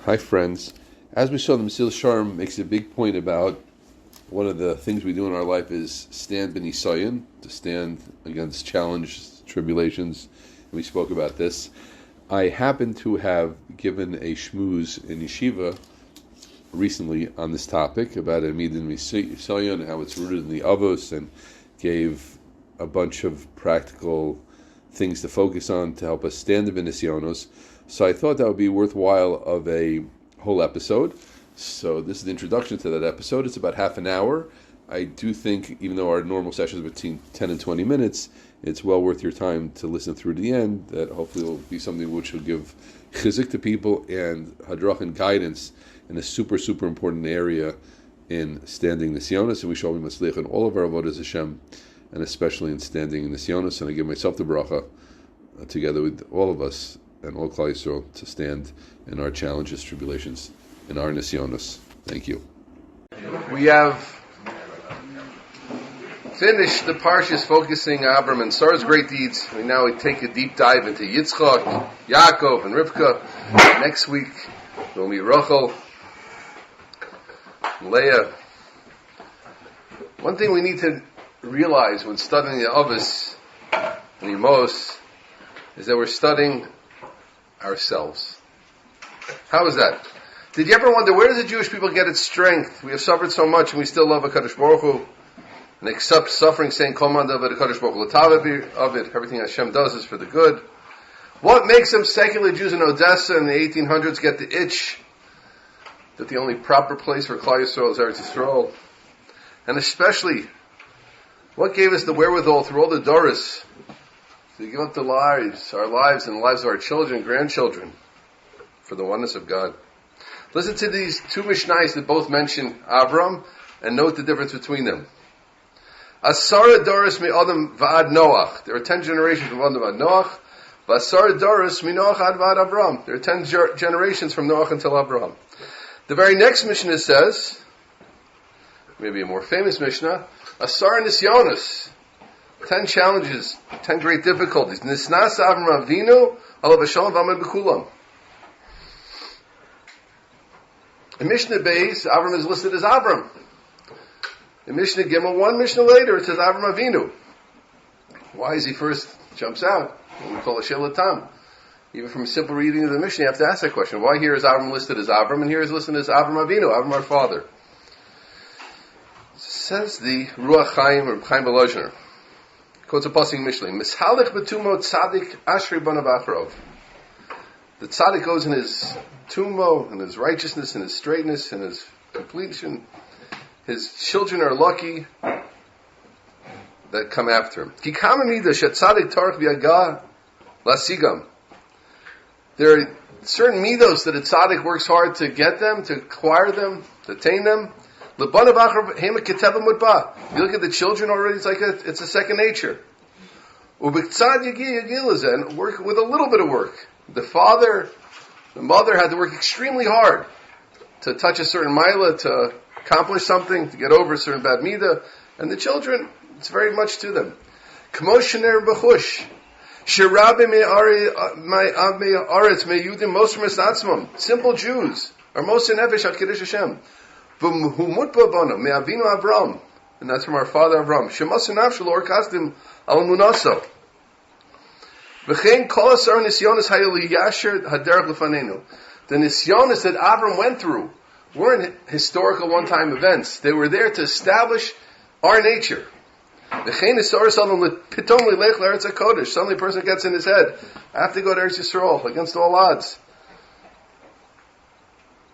Hi friends. As we saw, the Mesilas Yesharim makes a big point about one of the things we do in our life is stand b'nisayon, to stand against challenges, tribulations. We spoke about this. I happen to have given a shmooze in yeshiva recently on this topic about Amid and Nisayon and how it's rooted in the Avos, and gave a bunch of practical things to focus on to help us stand in Nisyonos. So I thought that would be worthwhile of a whole episode. So this is the introduction to that episode. It's about half an hour. I do think, even though our normal session is between 10 and 20 minutes, it's well worth your time to listen through to the end. That hopefully will be something which will give chizik to people and hadrach and guidance in a super, super important area in standing Nisyonos. And we shall be matzliach in all of our avodas Hashem, and especially in standing in Nisyonos. And I give myself the bracha, together with all of us and all Klal Yisrael, to stand in our challenges, tribulations, in our Nisyonos. Thank you. We have finished the parshas focusing on Abram and Sarah's great deeds. Now we take a deep dive into Yitzchak, Yaakov, and Rivka. Next week we'll meet Rachel, Leah. One thing we need to realize when studying the Avos and Yemos is that we're studying ourselves. How is that? Did you ever wonder, where does the Jewish people get its strength? We have suffered so much and we still love HaKadosh Baruch Hu and accept suffering, saying, Kol man davar HaKadosh Baruch Hu l'tava of it. Everything Hashem does is for the good. What makes some secular Jews in Odessa in the 1800s get the itch that the only proper place for Klal Yisrael is Eretz Yisrael? And especially, what gave us the wherewithal through all the Doris to give up our lives and the lives of our children and grandchildren for the oneness of God? Listen to these two Mishnayos that both mention Avram and note the difference between them. Asara Doris mi Adam va'ad Noach. There are 10 generations from Adam va'ad Noach. Asara Doris mi Noach ad va'ad Avram. There are 10 generations from Noach until Avram. The very next Mishnah says, maybe a more famous Mishnah, Asara Nisyonos. 10 challenges, 10 great difficulties. Nisnas Avram Avinu, alav hashalom v'amad b'kulam. In Mishnah Beis, Avram is listed as Avram. In Mishnah Gimel, one Mishnah later, it says Avram Avinu. Why is he first jumps out? What we call a shelatam. Even from a simple reading of the Mishnah, you have to ask that question. Why here is Avram listed as Avram, and here is listed as Avram Avinu, Avram our father? Says the Ruach Chaim, or Chaim Belozhner. Quotes a passing Mishnah. Mishalich betumo tzadik ashri banav achrov. The tzaddik goes in his tumo, in his righteousness, in his straightness, in his completion. His children are lucky that come after him. There are certain midos that a tzaddik works hard to get them, to acquire them, to attain them. You look at the children already, it's a second nature. And work with a little bit of work. The mother had to work extremely hard to touch a certain milah, to accomplish something, to get over a certain bad midah. And the children, it's very much to them. Simple Jews are most in nefesh at Kiddush Hashem. And that's from our father Avram. The nisyonos that Avram went through weren't historical one-time events. They were there to establish our nature. Suddenly a person gets in his head, I have to go to Eretz Yisrael against all odds.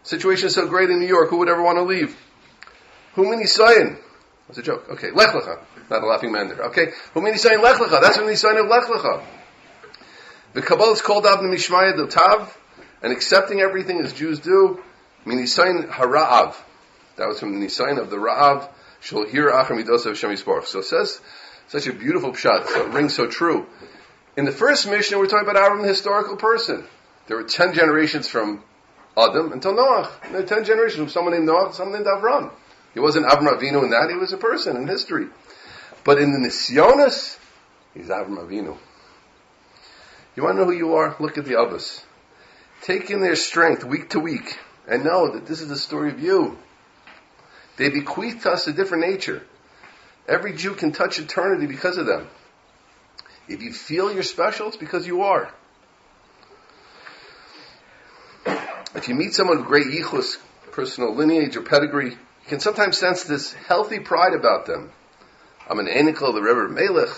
Situation is so great in New York, who would ever want to leave? Hu min Nisayin? That's a joke. Okay, Lech Lecha. Not a laughing man there. Okay, Hu min Nisayin Lech Lecha. That's from the Nisayin of Lech Lecha. The Kabbalah is called Avnei Mishmaya Dotav, and accepting everything as Jews do, min Nisayin Hara'av. That was from the Nisayin of the Ra'av. Shall hear Achar Midos of Hashem Yisborach. So it says, such a beautiful pshat, so it rings so true. In the first Mishnah, we're talking about Avram, the historical person. There were 10 generations from Adam until Noach. And there are 10 generations from someone named Noach, someone named Avram. He wasn't Avram Avinu in that, he was a person in history. But in the Nisyonos, he's Avram Avinu. You want to know who you are? Look at the Avos. take in their strength week to week and know that this is the story of you. They bequeath to us a different nature. Every Jew can touch eternity because of them. If you feel you're special, it's because you are. If you meet someone with great yichus, personal lineage or pedigree, you can sometimes sense this healthy pride about them. I'm an Enikel, the Rebbe of Melech.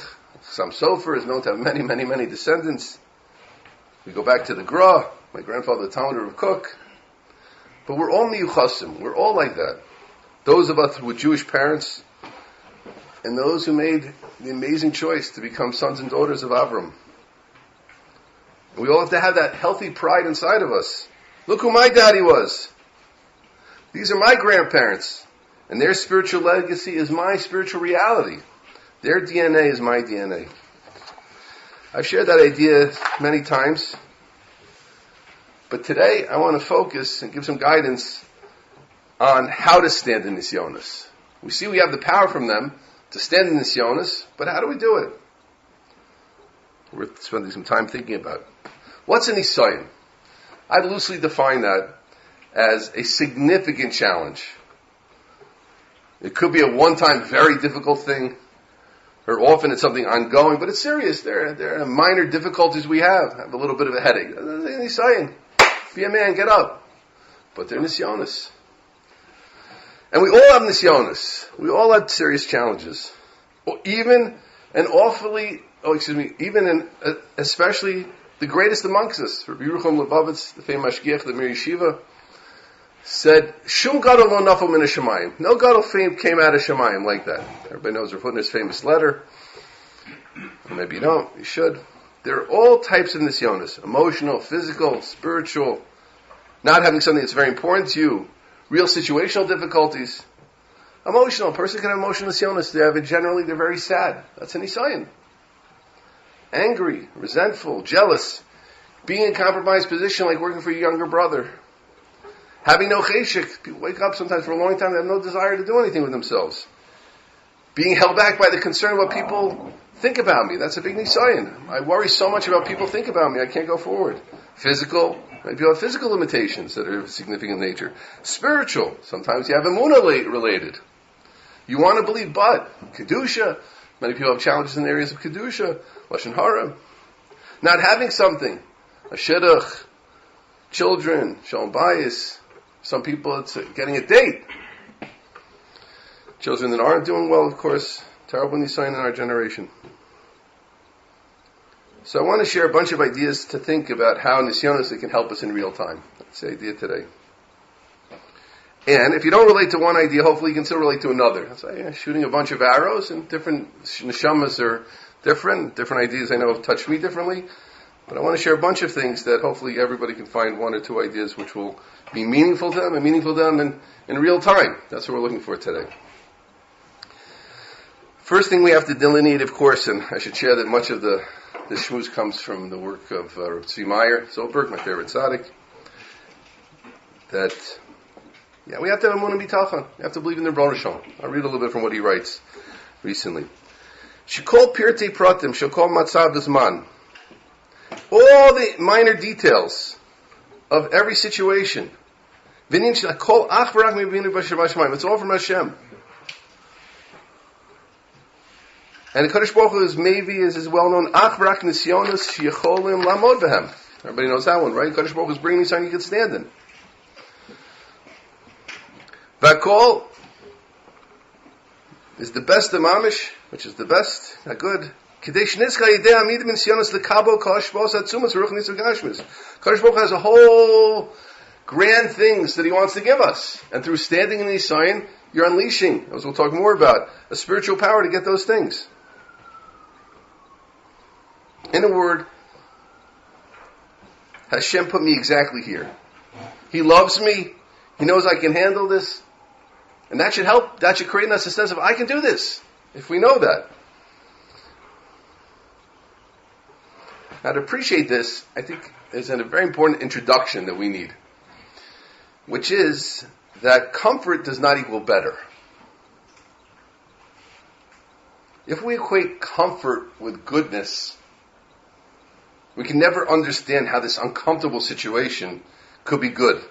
Sam Sofer is known to have many, many, many descendants. We go back to the Gra, my grandfather, the Talmud of Cook. But we're all miyuchasim. We're all like that. Those of us with Jewish parents, and those who made the amazing choice to become sons and daughters of Avram. And we all have to have that healthy pride inside of us. Look who my daddy was. These are my grandparents. And their spiritual legacy is my spiritual reality. Their DNA is my DNA. I've shared that idea many times. But today I want to focus and give some guidance on how to stand in Nisyonos. We see we have the power from them to stand in Nisyonos, but how do we do it? We're spending some time thinking about it. What's an Nisayon? I'd loosely define that as a significant challenge. It could be a one-time, very difficult thing, or often it's something ongoing, but it's serious. There are minor difficulties we have. I have a little bit of a headache. Nisayon. Be a man, get up. But they're Nisyonos. And we all have Nisyonos. We all have serious challenges. Especially the greatest amongst us. Rabbi Yerucham Lubavitz, the famous Mashgiach, the Mir Yeshiva, said, Shum gadol lo nafal min hashamayim. No gadol came out of Shamayim like that. Everybody knows Rav Hutner's famous letter. Or maybe you don't, you should. There are all types of nisyonos. Emotional, physical, spiritual. Not having something that's very important to you. Real situational difficulties. Emotional. A person can have emotional nisyonos. Generally, they're very sad. That's a nisayon. Angry, resentful, jealous. Being in a compromised position like working for your younger brother. Having no cheshik. People wake up sometimes for a long time, they have no desire to do anything with themselves. Being held back by the concern of what people think about me. That's a big nisayon. I worry so much about people think about me, I can't go forward. Physical. Maybe you have physical limitations that are of significant nature. Spiritual. Sometimes you have emunah related. You want to believe, but kedusha. Many people have challenges in areas of kedusha, lashon hara. Not having something, a shidduch, children, shalom bayis. Some people it's getting a date. Children that aren't doing well, of course, terrible nisayon in our generation. So I want to share a bunch of ideas to think about how nisyonos can help us in real time. That's the idea today. And if you don't relate to one idea, hopefully you can still relate to another. So, shooting a bunch of arrows and different neshamas are different. Different ideas I know have touched me differently. But I want to share a bunch of things that hopefully everybody can find one or two ideas which will be meaningful to them and meaningful to them in real time. That's what we're looking for today. First thing we have to delineate, of course, and I should share that much of the shmooze comes from the work of Rabbi Tzvi Meyer Zolberg, my favorite tzaddik. That, we have to have emunah bitachon. We have to believe in the Rebbeinu Shalom. I'll read a little bit from what he writes recently. Shekol pirtei pratim, shekol matzav zman. All the minor details of every situation. It's all from Hashem. And the Kadosh Baruch Hu's Mevi is well known. Achrak nisyonos sheyecholim lamod behem. Everybody knows that one, right? Kadosh Baruch Hu's bringing something you can stand in. Vakol is the best of mamish, which is the best, not good. Kadosh Baruch Hu has a whole grand things that He wants to give us, and through standing in the nisayon, you're unleashing, as we'll talk more about, a spiritual power to get those things. In a word, Hashem put me exactly here. He loves me. He knows I can handle this. And that should help. That should create in us a sense of, I can do this. If we know that. Now to appreciate this, I think there's a very important introduction that we need. Which is that comfort does not equal better. If we equate comfort with goodness, We can never understand how this uncomfortable situation could be good.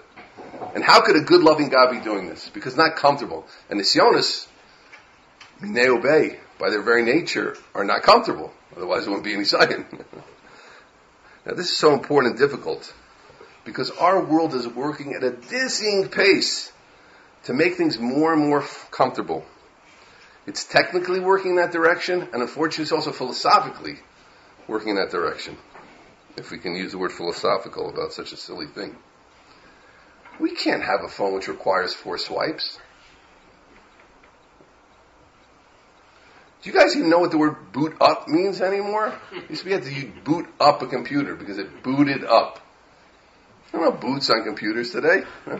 And how could a good, loving God be doing this? Because it's not comfortable. And the Sionis, Minei Obey, by their very nature, are not comfortable. Otherwise there wouldn't be any Zion. Now this is so important and difficult, because our world is working at a dizzying pace to make things more and more comfortable. It's technically working in that direction, and unfortunately it's also philosophically working in that direction. If we can use the word philosophical about such a silly thing. We can't have a phone which requires 4 swipes. Do you guys even know what the word boot up means anymore? It used to be you had to boot up a computer because it booted up. I don't know boots on computers today. Huh?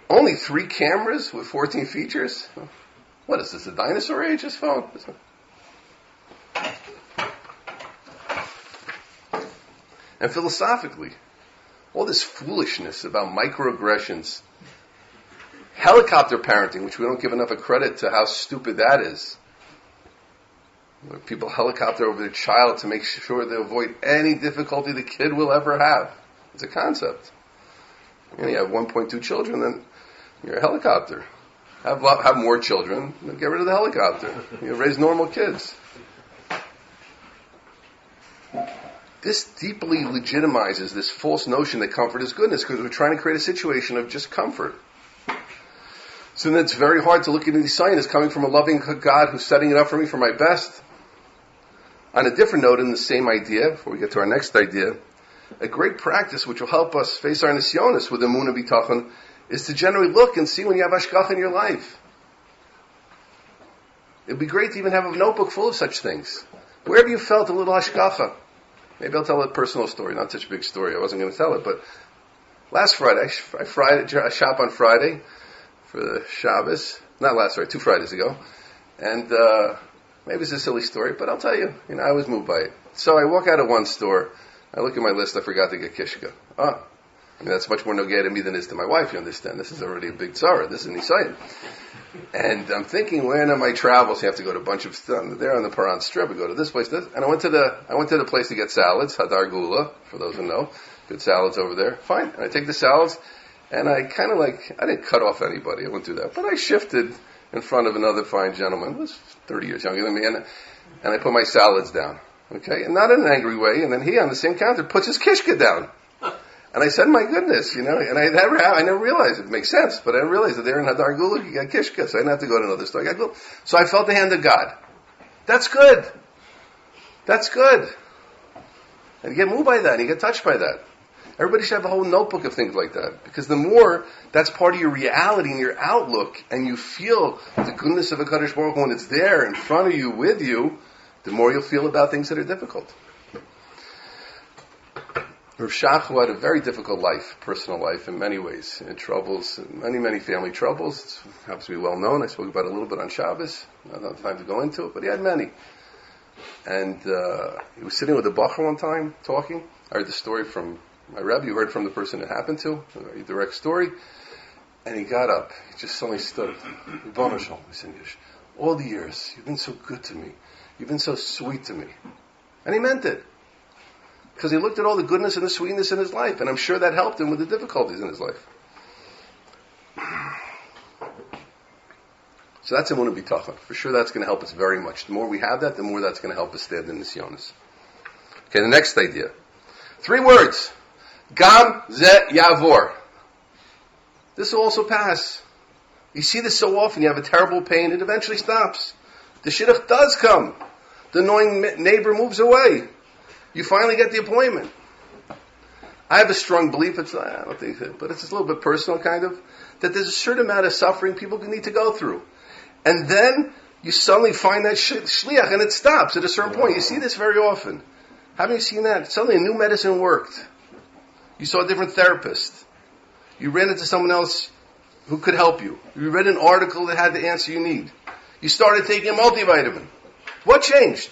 Only 3 cameras with 14 features? What is this, a dinosaur age, this phone? And philosophically, all this foolishness about microaggressions, helicopter parenting, which we don't give enough of credit to how stupid that is. Where people helicopter over their child to make sure they avoid any difficulty the kid will ever have. It's a concept. You have 1.2 children, then you're a helicopter. Have more children, then get rid of the helicopter. Raise normal kids. This deeply legitimizes this false notion that comfort is goodness, because we're trying to create a situation of just comfort. So then it's very hard to look at these signs as coming from a loving God who's setting it up for me for my best. On a different note, in the same idea, before we get to our next idea, a great practice which will help us face our nisyonis with emunah bitachon is to generally look and see when you have hashgacha in your life. It'd be great to even have a notebook full of such things. Wherever you felt a little hashgacha. Maybe I'll tell a personal story, not such a big story. I wasn't going to tell it, but last Friday, I shop on Friday for the Shabbos. Not last Friday, 2 Fridays ago. And maybe it's a silly story, but I'll tell you, I was moved by it. So I walk out of one store, I look at my list, I forgot to get kishka. That's much more nogay to me than it is to my wife, you understand. This is already a big tzara. This is Nisayan. And I'm thinking, when on my travels, you have to go to a bunch of stuff. There on the Paran Strip, I go to this place, this. And I went to the place to get salads, Hadar Gula, for those who know. Good salads over there. Fine. And I take the salads, and I kind of I didn't cut off anybody. I wouldn't do that. But I shifted in front of another fine gentleman, who was 30 years younger than me, and I put my salads down. Okay? And not in an angry way. And then he, on the same counter, puts his kishka down. And I said, my goodness, and I never realized, it makes sense, but I didn't realize that there in Hadar Gula, you got kishka, so I didn't have to go to another store. So I felt the hand of God. That's good. That's good. And you get moved by that, and you get touched by that. Everybody should have a whole notebook of things like that, because the more that's part of your reality and your outlook, and you feel the goodness of HaKadosh Baruch Hu when it's there in front of you, with you, the more you'll feel about things that are difficult. Rav Shach had a very difficult life, personal life, in many ways, in troubles, many family troubles. It happens to be well known. I spoke about it a little bit on Shabbos. I don't have time to go into it, but he had many. And he was sitting with a bacher one time, talking. I heard the story from my Rebbe. You heard from the person it happened to, a very direct story. And he got up. He just suddenly stood. Ribono Shel Olam, he said, all the years, you've been so good to me. You've been so sweet to me. And he meant it. Because he looked at all the goodness and the sweetness in his life, and I'm sure that helped him with the difficulties in his life. So that's emunah bitachon. For sure that's going to help us very much. The more we have that, the more that's going to help us stand in nisyonos. Okay, the next idea. 3 words. Gam ze yavor. This will also pass. You see this so often. You have a terrible pain, it eventually stops. The shidduch does come. The annoying neighbor moves away. You finally get the appointment. I have a strong belief, I don't think, but it's a little bit personal kind of, that there's a certain amount of suffering people need to go through. And then you suddenly find that shliach and it stops at a certain point. You see this very often. Haven't you seen that? Suddenly a new medicine worked. You saw a different therapist. You ran into someone else who could help you. You read an article that had the answer you need. You started taking a multivitamin. What changed?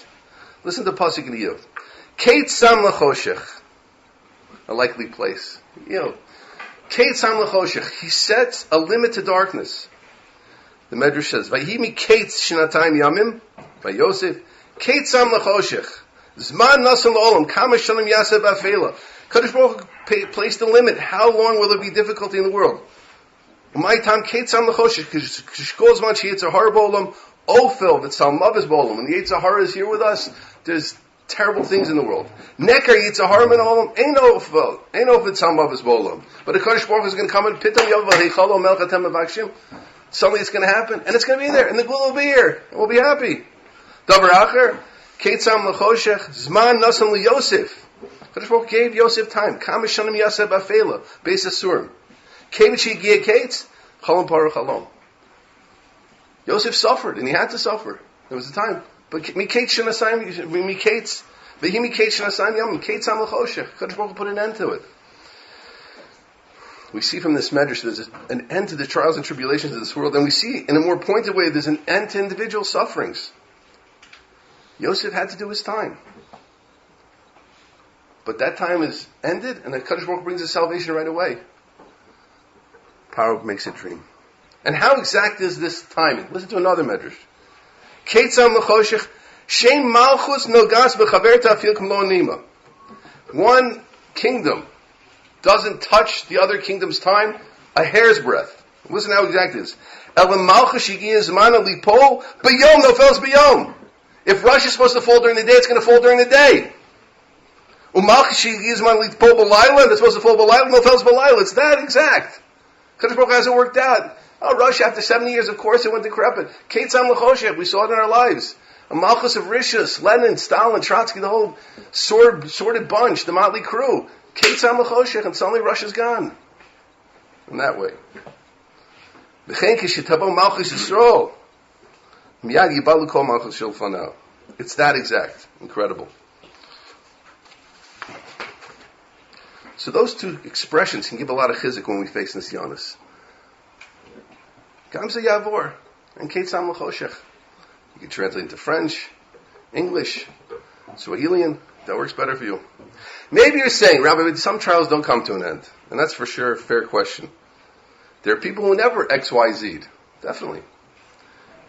Listen to Pasuk in the Yud. Kate Sam Lachoshech, a likely place. Kate Sam Lachoshech, he sets a limit to darkness. The Medrash says, Vayimi Kate Shnatayim Yamim, by Yosef, Kate Sam Lachoshech. Zman nasan la'olam, kama shanim yaseh ba'afela. Kadosh Baruch Hu placed a limit. How long will there be difficulty in the world? My time, ketzam l'choshesh, kishkol zman sheyitzar har b'olam, ofel v'tzal mavis b'olam. When the Yitzhar Hara is here with us, there's terrible things in the world. Nekar Yitzhar Hara min olam, ain't ofel v'tzal mavis b'olam. But the Kadosh Baruch Hu is going to come and pitam yavav heichalo melchatem avakshim. Suddenly it's going to happen, and it's going to be there, and the Gula will be here, and we'll be happy. Davar acher, ketzam l'choshech, zman nasam liYosef. Kadosh Baruch Hu gave Yosef time. Kama shanim yaseh ba'afela, beis asurim. Kevichi gia kates, chalom paruch halom. Yosef suffered, and he had to suffer. There was a time. But mikate shenasayim, mikates, v'hi mikate shenasayim yom, mikates am l'choshech. Kadosh Baruch Hu put an end to it. We see from this medrash there's an end to the trials and tribulations of this world, and we see in a more pointed way there's an end to individual sufferings. Yosef had to do his time. But that time is ended, and the Kadosh Baruch Hu brings his salvation right away. Power makes a dream. And how exact is this timing? Listen to another medrash. Ketzam l'choshech, shem malchus nogas b'chaver ta'afil k'mlo nima. One kingdom doesn't touch the other kingdom's time a hair's breadth. Listen how exact it is. Elam malchus shigia zmana lipol b'yom nofels b'yom. If Rosh is supposed to fall during the day, it's going to fall during the day. Umalchus shigia zmana lipol b'layla, and it's supposed to fall b'layla, nofels b'layla. It's that exact. Kadosh Baruch Hu hasn't worked out. Oh, Russia, after 70 years, of course, it went decrepit. Ketzam l'choshech, we saw it in our lives. A malchus of Rishus, Lenin, Stalin, Trotsky, the whole sordid bunch, the motley crew. Ketzam l'choshech, and suddenly Russia's gone. In that way. V'chein kishetabo malchus Yisrael, miyad yibalu kol malchus shel fanao. It's that exact. Incredible. So those two expressions can give a lot of chizuk when we face nisyonos. Gamze Yavor and Ketzam l'choshech. You can translate into French, English, Swahilian. That works better for you. Maybe you're saying, Rabbi, some trials don't come to an end. And that's for sure a fair question. There are people who never X, Y, Z. Definitely.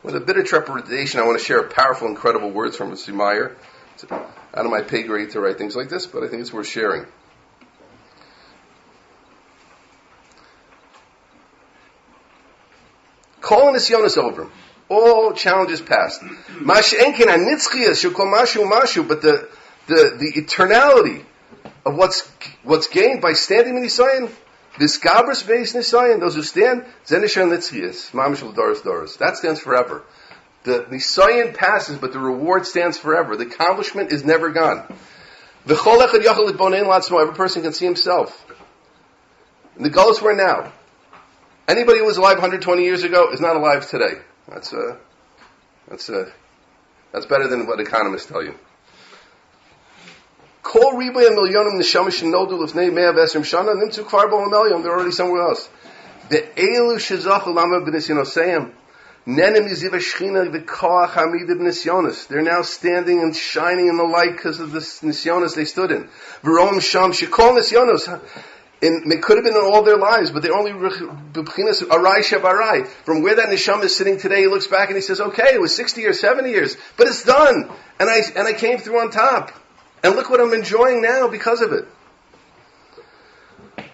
With a bit of trepidation, I want to share powerful, incredible words from Mr. Meyer. It's out of my pay grade to write things like this, but I think it's worth sharing. Calling nisyonos over. All challenges past. But the eternality of what's gained by standing in Nisayan, this Gabras based Nisayan, those who stand, Zenishan Nitzchias, Mamish Doris Doris. That stands forever. The Nisayan passes, but the reward stands forever. The accomplishment is never gone. Every person can see himself. In the Gullus we're now. Anybody who was alive 120 years ago is not alive today. That's better than what economists tell you. Kol ribay milyonim neshama shenodu lifnei 110 shana nimtzu kvar bo milyon. They're already somewhere else. The elu shezachu lama b'nisyonoseim nenem yiziv shchina v'koach hamid b'nisyonos. They're now standing and shining in the light because of the nisyonos they stood in. V'rom sham shekol nisyonos. It could have been in all their lives, but they only b'chinas arai shebarai. From where that neshama is sitting today, he looks back and he says, "Okay, it was 60 or 70 years, but it's done, and I came through on top, and look what I'm enjoying now because of it."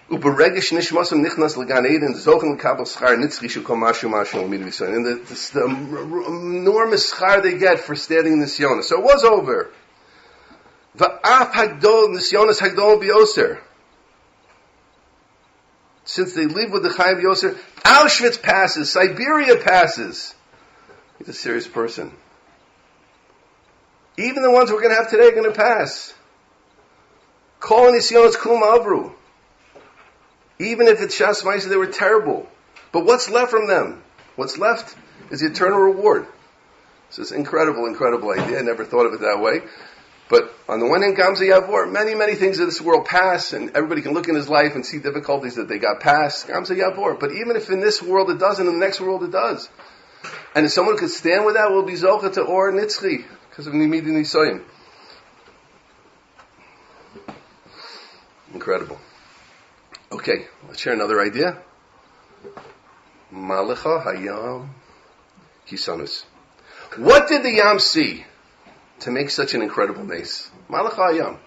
And the enormous schar they get for standing in nisyonos. So it was over. Va'af hagdol nisyonos hagdol b'yoser. Since they live with the Chaim Yoser, Auschwitz passes, Siberia passes. He's a serious person. Even the ones we're going to have today are going to pass. Kol nisyonos klum avru. Even if it's Shas Ma'aseh, they were terrible. But what's left from them? What's left is the eternal reward. So it's an incredible idea. I never thought of it that way. But on the one hand, Gamze Yavor, many things of this world pass, and everybody can look in his life and see difficulties that they got past. Gamze Yavor. But even if in this world it doesn't, in the next world it does. And if someone could stand with that, will be Zocha to Or Nitzchi, because of Nimidi Nisoyim. Incredible. Okay, let's share another idea. Malecha Hayam Kisanus. What did the Yam see? to make such an incredible mace? Malach hayam.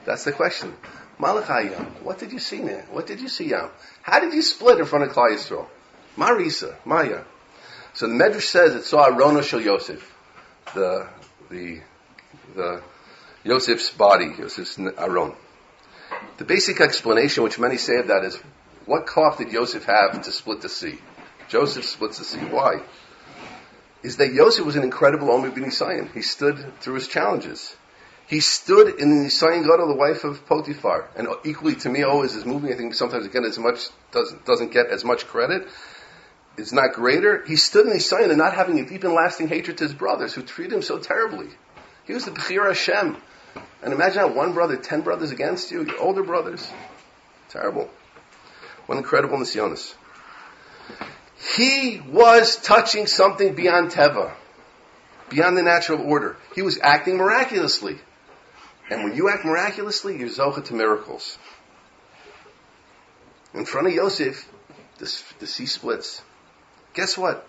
That's the question. Malach hayam. What did you see, man? What did you see, Yam? How did you split in front of Klal Yisrael? Marisa, Maya. So the Medrash says it saw Arono Shel Yosef, the Yosef's body, Yosef's Aron. The basic explanation, which many say of that, is what cloth did Yosef have to split the sea? Joseph splits the sea. Why? Is that Yosef was an incredible Omer ben Nisayan. He stood through his challenges. He stood in the Nisayan Gadol, the wife of Potiphar, and equally to me always is moving. I think sometimes again doesn't get as much credit. It's not greater. He stood in Nisayan and not having a deep and lasting hatred to his brothers who treated him so terribly. He was the Bechir Hashem. And imagine how one brother, 10 brothers against you, your older brothers. Terrible. What incredible Nisyonis. He was touching something beyond Teva, beyond the natural order. He was acting miraculously. And when you act miraculously, you're zocha to miracles. In front of Yosef, the sea splits. Guess what?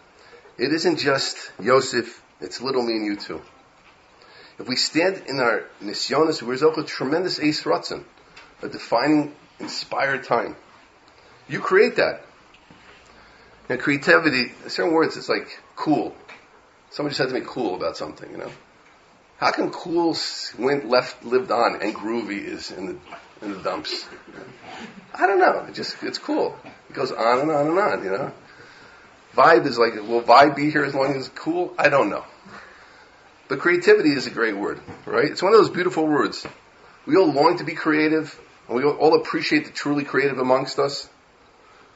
It isn't just Yosef, it's little me and you too. If we stand in our nisyonis, we're zocha tremendous eis ratzon, a defining, inspired time. You create that. And creativity, certain words, it's like cool. Somebody said to me cool about something, How come cool lived on and groovy is in the dumps? I don't know. It's cool. It goes on and on and on, Vibe is like, will vibe be here as long as it's cool? I don't know. But creativity is a great word, right? It's one of those beautiful words. We all long to be creative, and we all appreciate the truly creative amongst us.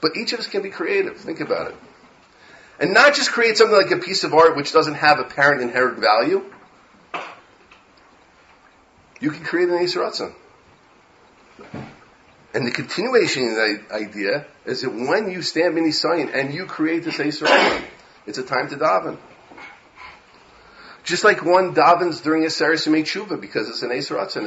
But each of us can be creative. Think about it. And not just create something like a piece of art which doesn't have apparent inherent value. You can create an eis ratzon. And the continuation of the idea is that when you stand in Nisayin and you create this eis ratzon, it's a time to daven. Just like one davens during a Seres Yemei Tshuva because it's an eis ratzon,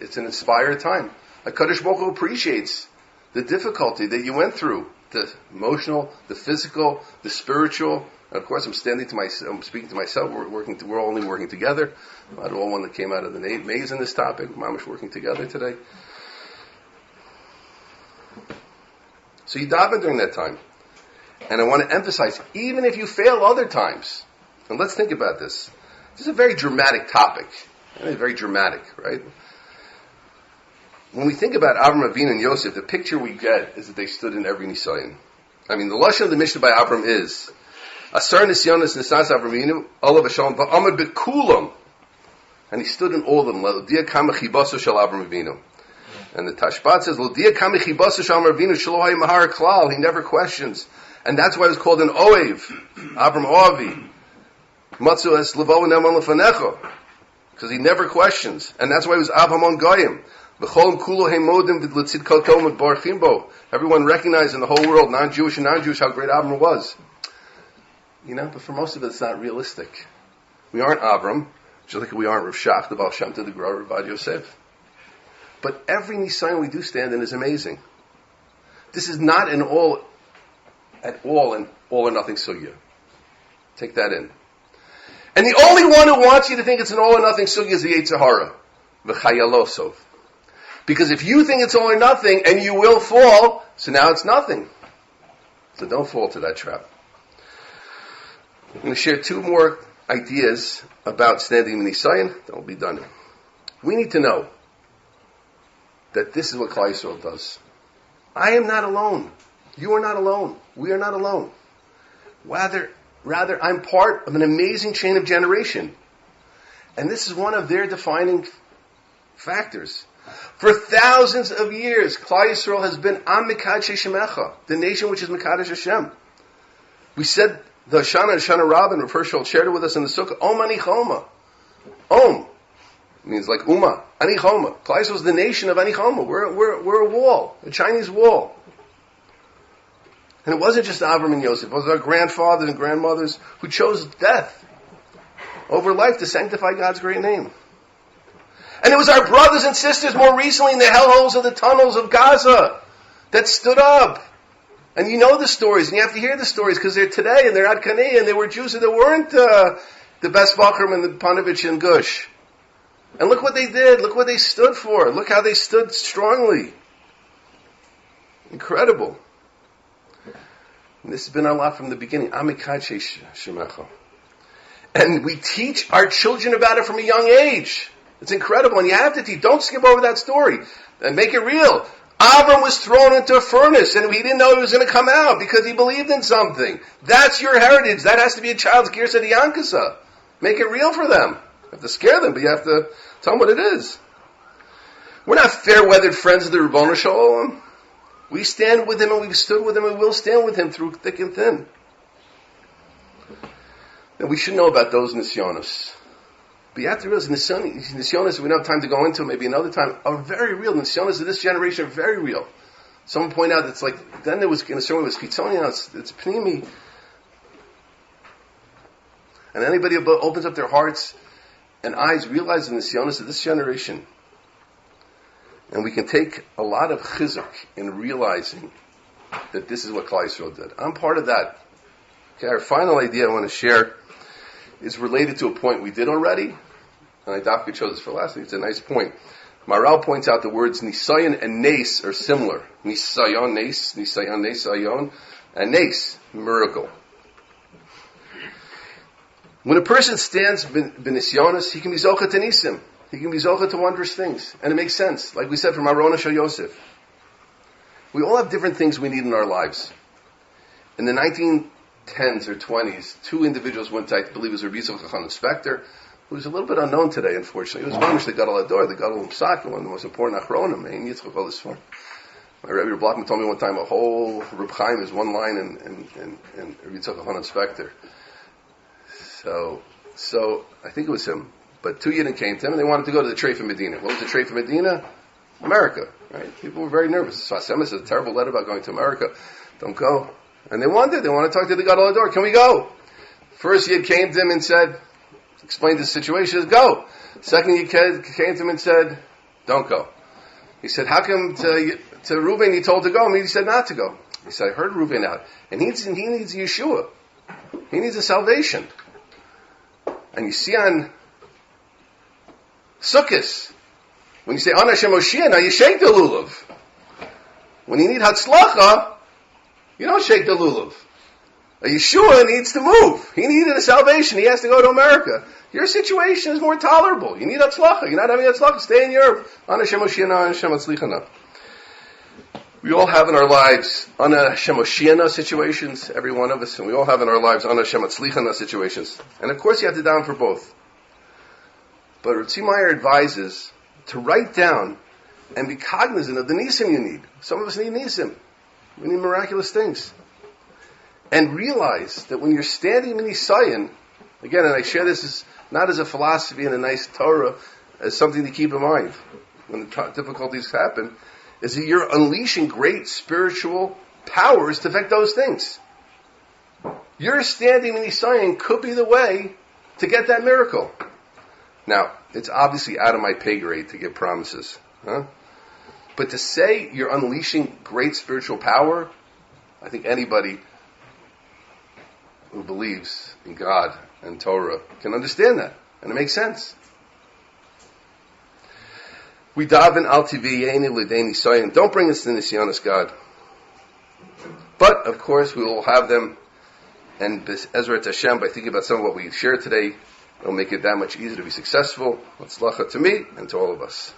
it's an inspired time. HaKadosh Baruch Hu appreciates the difficulty that you went through, the emotional, the physical, the spiritual. And of course, I'm speaking to myself. We're only working together. Not all one that came out of the maze in this topic. Mamish working together today. So you daven during that time. And I want to emphasize, even if you fail other times, and let's think about this. This is a very dramatic topic. Very dramatic, right? When we think about Avram Avinu and Yosef, the picture we get is that they stood in every Nisayin. The lashon of the Mishnah by Avram is Asar Nisyonis Nisas Avram Avinu Olav Hashalom Va'amad Bekulam, and he stood in all of them. L'dia Kama Chibaso Shel Avram Avinu, and the Tashbat says L'dia Kama Chibaso Shel Avram Avinu Shelo Hayim Mahar Klal. He never questions, and that's why it was called an Oev, Avram Oavi, Matzu Es Levo Neman Lefanecho, because he never questions, and that's why it was Av Hamon Goyim. Everyone recognized in the whole world, non-Jewish and non-Jewish, how great Avram was. But for most of it, it's not realistic. We aren't Avram, just like we aren't Rav Shach, the Baal Shem Tov, the Gra Rav Yosef. But every Nisayon we do stand in is amazing. This is not an all or nothing sugya. Take that in. And the only one who wants you to think it's an all or nothing sugya is the Yetzer Hara, v'chayalosov. Because if you think it's all or nothing, and you will fall, so now it's nothing. So don't fall to that trap. I'm going to share two more ideas about standing in Nisayin, then we'll be done. We need to know that this is what Klal Yisrael does. I am not alone. You are not alone. We are not alone. Rather, I'm part of an amazing chain of generation. And this is one of their defining factors. For thousands of years, Klal Yisrael has been Am Mekadesh Shemecha, the nation which is Mekadesh Hashem. We said the Shana Rabbin, Rav Herschel shared it with us in the Sukkah, Om Ani Choma. Om means like Uma, Ani Choma. Klal Yisrael is the nation of Ani Choma. We're a wall, a Chinese wall. And it wasn't just Avram and Yosef, it was our grandfathers and grandmothers who chose death over life to sanctify God's great name. And it was our brothers and sisters more recently in the hellholes of the tunnels of Gaza that stood up. And you know the stories, and you have to hear the stories because they're today, and they're Adkanei, and they were Jews, and they weren't the best Bakram and the Panovich and Gush. And look what they did. Look what they stood for. Look how they stood strongly. Incredible. And this has been our lot from the beginning. Amikad Shemecha. And we teach our children about it from a young age. It's incredible. And you have to teach. Don't skip over that story. And make it real. Avram was thrown into a furnace and he didn't know he was going to come out because he believed in something. That's your heritage. That has to be a child's Girsa D'Yankasa. Make it real for them. You have to scare them, but you have to tell them what it is. We're not fair-weathered friends of the Ribono Shel Olam. We stand with him and we've stood with him and we'll stand with him through thick and thin. And we should know about those nisyonos. But you have to realize nisyonos, we don't have time to go into, maybe another time, are very real. Nisyonos of this generation are very real. Someone pointed out it's like, then there was, in a certain way, it was chitzoni, it's pnimi. And anybody who opens up their hearts and eyes realize the nisyonos of this generation. And we can take a lot of chizuk in realizing that this is what Klal Yisrael did. I'm part of that. Okay, our final idea I want to share is related to a point we did already, and I Dafka chose this for last week. It's a nice point. Maral points out the words nisayon and nes are similar. Nisayon, nes, ayon, and nes, miracle. When a person stands b'nisyonos, he can be zocha to nisim. He can be zocha to wondrous things. And it makes sense. Like we said from Arona Shel Yosef. We all have different things we need in our lives. In the 1910s or 20s, two individuals went to, I believe it was Rabbi Dovid Schoonmaker, who was a little bit unknown today, unfortunately. It was Mamish, the Gadol Ador, the Gadol Psak, one of the most important Achronim, and Yitzchak all this form. My Rabbi Blockman told me one time a whole Reb Chaim is one line in Rabbi Dovid Schoonmaker. So I think it was him. But two Yidden came to him and they wanted to go to the Treif in Medina. What was the Treif in Medina? America, right? People were very nervous. Sasema says a terrible letter about going to America. Don't go. And they wanted to talk to the Gadol Ador. Can we go? First Yid came to him and said, explained the situation, says, go. Second Yid came to him and said, don't go. He said, how come to Reuven you told to go? And he said not to go. He said, I heard Reuven out. And he needs Yeshua. He needs a salvation. And you see on Sukkos, when you say Ana Shem Moshiach, now you shake the lulav. When you need Hatzlacha, you don't shake the lulav. A Yeshua needs to move. He needed a salvation. He has to go to America. Your situation is more tolerable. You need Hatzlacha. You're not having Hatzlacha. Stay in Europe. Ana Shem Moshiach, Ana Shem Hatzlicha. We all have in our lives Ana Shem Moshiach situations, every one of us, and we all have in our lives Ana Shem Hatzlicha situations. And of course you have to down for both. But Ritzi Meyer advises to write down and be cognizant of the nisim you need. Some of us need nisim. We need miraculous things. And realize that when you're standing in Nisayan, again, and I share this as, not as a philosophy and a nice Torah, as something to keep in mind when the difficulties happen, is that you're unleashing great spiritual powers to affect those things. Your standing in Nisayan could be the way to get that miracle. Now, it's obviously out of my pay grade to give promises. But to say you're unleashing great spiritual power, I think anybody who believes in God and Torah can understand that. And it makes sense. We daven al tiviyeni l'dei nisayon. Don't bring us to nisyonos, God. But, of course, we will have them. And Ezrat Hashem, by thinking about some of what we shared today, it'll make it that much easier to be successful. Hatzlacha to me and to all of us.